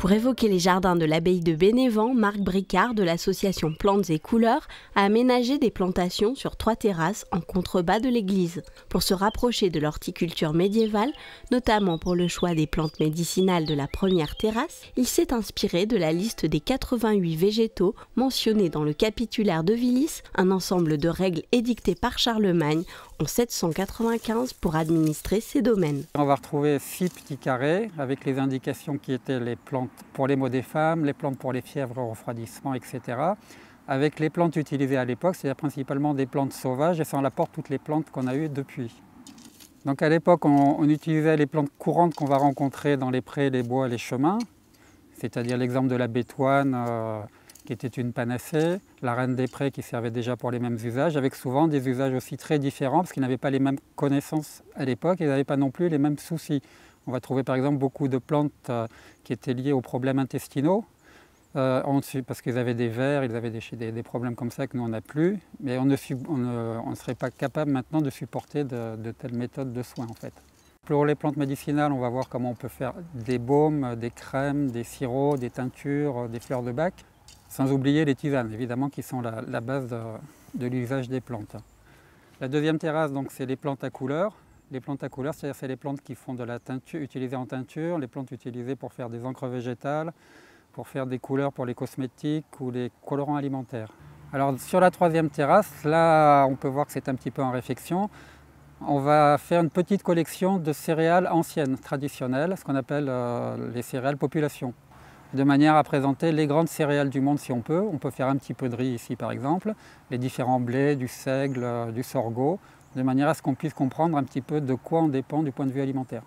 Pour évoquer les jardins de l'abbaye de Bénévent, Marc Bricard de l'association Plantes et Couleurs a aménagé des plantations sur 3 terrasses en contrebas de l'église. Pour se rapprocher de l'horticulture médiévale, notamment pour le choix des plantes médicinales de la première terrasse, il s'est inspiré de la liste des 88 végétaux mentionnés dans le capitulaire de Willis, un ensemble de règles édictées par Charlemagne en 795 pour administrer ces domaines. On va retrouver 6 petits carrés avec les indications qui étaient les plantes pour les maux des femmes, les plantes pour les fièvres, refroidissement, etc. Avec les plantes utilisées à l'époque, c'est-à-dire principalement des plantes sauvages et ça en apporte toutes les plantes qu'on a eues depuis. Donc à l'époque, on utilisait les plantes courantes qu'on va rencontrer dans les prés, les bois, les chemins, c'est-à-dire l'exemple de la bétoine, qui était une panacée, la reine des prés qui servait déjà pour les mêmes usages, avec souvent des usages aussi très différents parce qu'ils n'avaient pas les mêmes connaissances à l'époque et ils n'avaient pas non plus les mêmes soucis. On va trouver par exemple beaucoup de plantes qui étaient liées aux problèmes intestinaux, parce qu'ils avaient des vers, ils avaient des problèmes comme ça que nous on n'a plus, mais on ne serait pas capable maintenant de supporter de telles méthodes de soins en fait. Pour les plantes médicinales, on va voir comment on peut faire des baumes, des crèmes, des sirops, des teintures, des fleurs de bac. Sans oublier les tisanes, évidemment, qui sont la base de l'usage des plantes. La deuxième terrasse, c'est les plantes à couleurs. Les plantes à couleurs, c'est-à-dire c'est les plantes qui font de la teinture, utilisées en teinture, les plantes utilisées pour faire des encres végétales, pour faire des couleurs pour les cosmétiques ou les colorants alimentaires. Alors sur la troisième terrasse, là on peut voir que c'est un petit peu en réflexion. On va faire une petite collection de céréales anciennes, traditionnelles, ce qu'on appelle les céréales population, de manière à présenter les grandes céréales du monde si on peut. On peut faire un petit peu de riz ici par exemple, les différents blés, du seigle, du sorgho, de manière à ce qu'on puisse comprendre un petit peu de quoi on dépend du point de vue alimentaire.